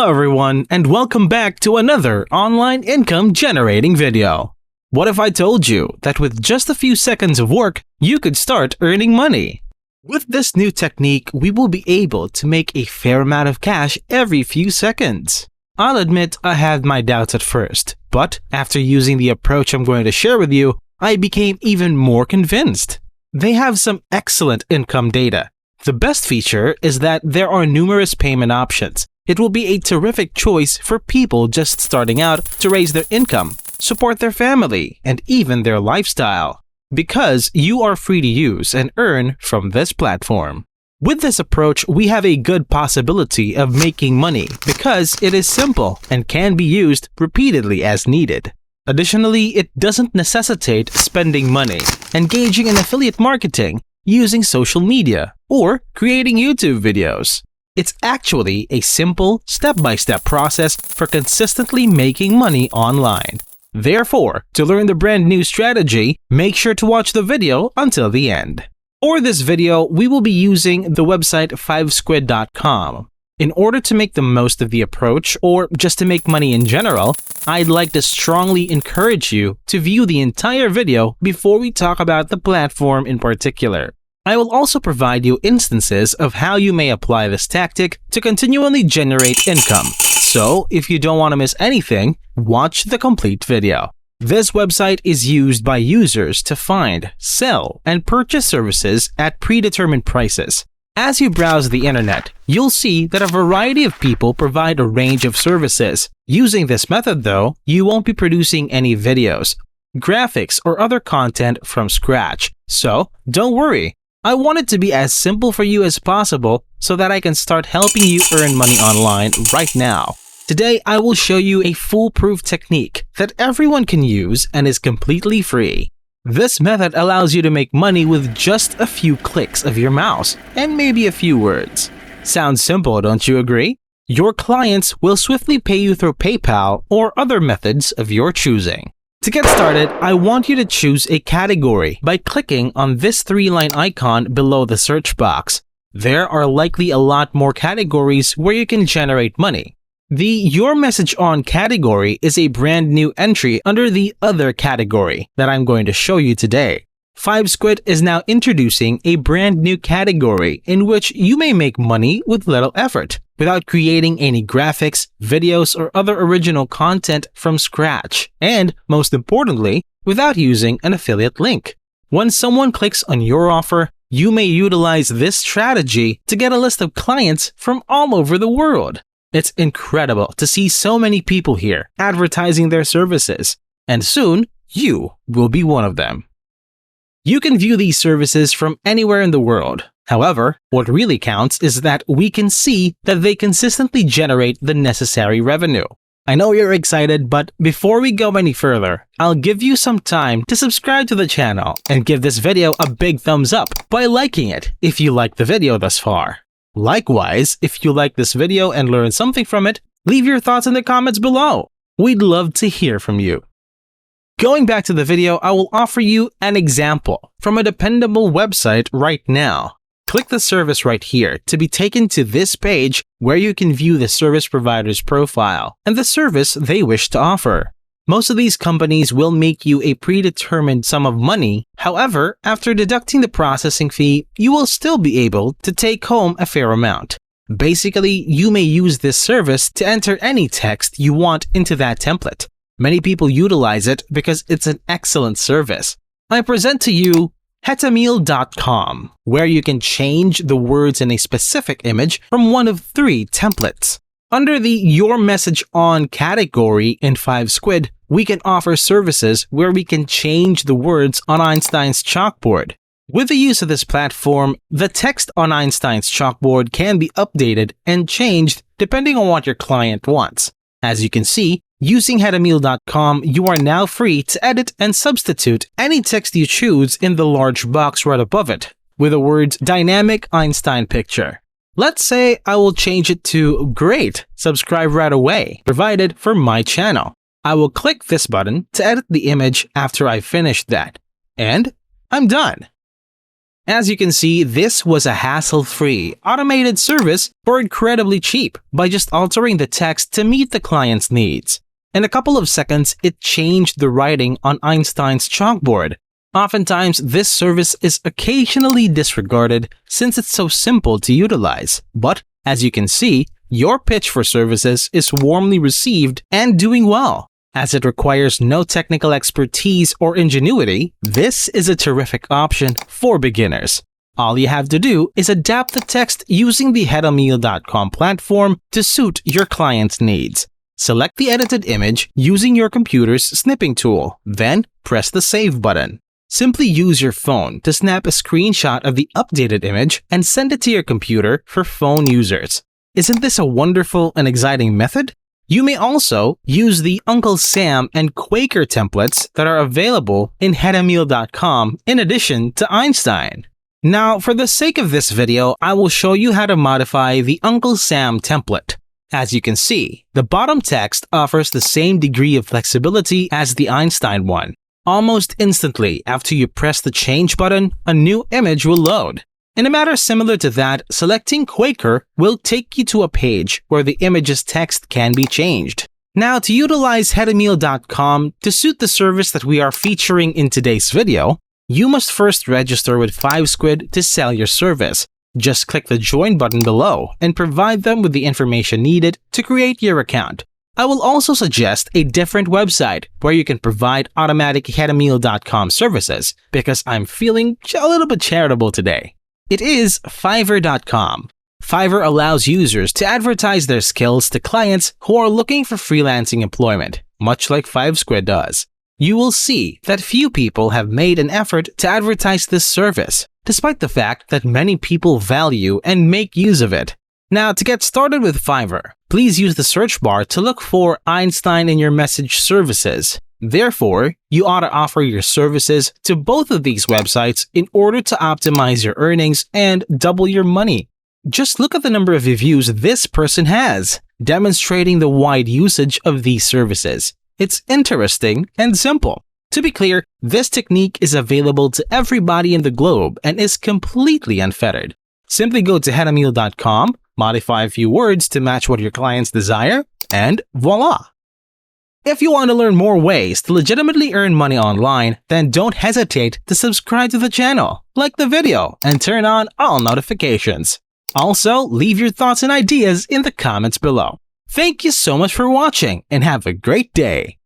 Hello everyone, and welcome back to another online income generating video. What if I told you that with just a few seconds of work, you could start earning money? With this new technique, we will be able to make a fair amount of cash every few seconds. I'll admit I had my doubts at first, but after using the approach I'm going to share with you, I became even more convinced. They have some excellent income data. The best feature is that there are numerous payment options. It will be a terrific choice for people just starting out to raise their income, support their family, and even their lifestyle, because you are free to use and earn from this platform. With this approach, we have a good possibility of making money because it is simple and can be used repeatedly as needed. Additionally, it doesn't necessitate spending money, engaging in affiliate marketing, using social media, or creating YouTube videos. It's actually a simple, step-by-step process for consistently making money online. Therefore, to learn the brand new strategy, make sure to watch the video until the end. For this video, we will be using the website 5squid.com. In order to make the most of the approach, or just to make money in general, I'd like to strongly encourage you to view the entire video before we talk about the platform in particular. I will also provide you instances of how you may apply this tactic to continually generate income. So, if you don't want to miss anything, watch the complete video. This website is used by users to find, sell, and purchase services at predetermined prices. As you browse the internet, you'll see that a variety of people provide a range of services. Using this method though, you won't be producing any videos, graphics, or other content from scratch. So, don't worry. I want it to be as simple for you as possible so that I can start helping you earn money online right now. Today, I will show you a foolproof technique that everyone can use and is completely free. This method allows you to make money with just a few clicks of your mouse and maybe a few words. Sounds simple, don't you agree? Your clients will swiftly pay you through PayPal or other methods of your choosing. To get started, I want you to choose a category by clicking on this three-line icon below the search box. There are likely a lot more categories where you can generate money. The Your Message On category is a brand new entry under the Other category that I'm going to show you today. 5squid is now introducing a brand new category in which you may make money with little effort, without creating any graphics, videos, or other original content from scratch, and, most importantly, without using an affiliate link. When someone clicks on your offer, you may utilize this strategy to get a list of clients from all over the world. It's incredible to see so many people here advertising their services, and soon, you will be one of them. You can view these services from anywhere in the world. However, what really counts is that we can see that they consistently generate the necessary revenue. I know you're excited, but before we go any further, I'll give you some time to subscribe to the channel and give this video a big thumbs up by liking it if you liked the video thus far. Likewise, if you like this video and learned something from it, leave your thoughts in the comments below. We'd love to hear from you. Going back to the video, I will offer you an example from a dependable website right now. Click the service right here to be taken to this page where you can view the service provider's profile and the service they wish to offer. Most of these companies will make you a predetermined sum of money. However, after deducting the processing fee, you will still be able to take home a fair amount. Basically, you may use this service to enter any text you want into that template. Many people utilize it because it's an excellent service. I present to you hetamil.com, where you can change the words in a specific image from one of 3 templates. Under the Your Message On category in 5squid, we can offer services where we can change the words on Einstein's chalkboard. With the use of this platform, the text on Einstein's chalkboard can be updated and changed depending on what your client wants. As you can see, using hetamil.com, you are now free to edit and substitute any text you choose in the large box right above it with the words Dynamic Einstein Picture. Let's say I will change it to Great, subscribe right away, provided for my channel. I will click this button to edit the image after I finish that, and I'm done. As you can see, this was a hassle-free, automated service for incredibly cheap by just altering the text to meet the client's needs. In a couple of seconds, it changed the writing on Einstein's chalkboard. Oftentimes, this service is occasionally disregarded since it's so simple to utilize. But, as you can see, your pitch for services is warmly received and doing well. As it requires no technical expertise or ingenuity, this is a terrific option for beginners. All you have to do is adapt the text using the headameal.com platform to suit your client's needs. Select the edited image using your computer's snipping tool, then press the Save button. Simply use your phone to snap a screenshot of the updated image and send it to your computer for phone users. Isn't this a wonderful and exciting method? You may also use the Uncle Sam and Quaker templates that are available in headameal.com in addition to Einstein. Now, for the sake of this video, I will show you how to modify the Uncle Sam template. As you can see, the bottom text offers the same degree of flexibility as the Einstein one. Almost instantly after you press the Change button, a new image will load. In a matter similar to that, selecting Quaker will take you to a page where the image's text can be changed. Now, to utilize headameal.com to suit the service that we are featuring in today's video, you must first register with 5squid to sell your service. Just click the Join button below and provide them with the information needed to create your account. I will also suggest a different website where you can provide automatic headameal.com services because I'm feeling a little bit charitable today. It is Fiverr.com. Fiverr allows users to advertise their skills to clients who are looking for freelancing employment, much like 5squid does. You will see that few people have made an effort to advertise this service, despite the fact that many people value and make use of it. Now, to get started with Fiverr, please use the search bar to look for Einstein in your message services. Therefore, you ought to offer your services to both of these websites in order to optimize your earnings and double your money. Just look at the number of reviews this person has, demonstrating the wide usage of these services. It's interesting and simple. To be clear, this technique is available to everybody in the globe and is completely unfettered. Simply go to headameal.com, modify a few words to match what your clients desire, and voila! If you want to learn more ways to legitimately earn money online, then don't hesitate to subscribe to the channel, like the video, and turn on all notifications. Also, leave your thoughts and ideas in the comments below. Thank you so much for watching and have a great day!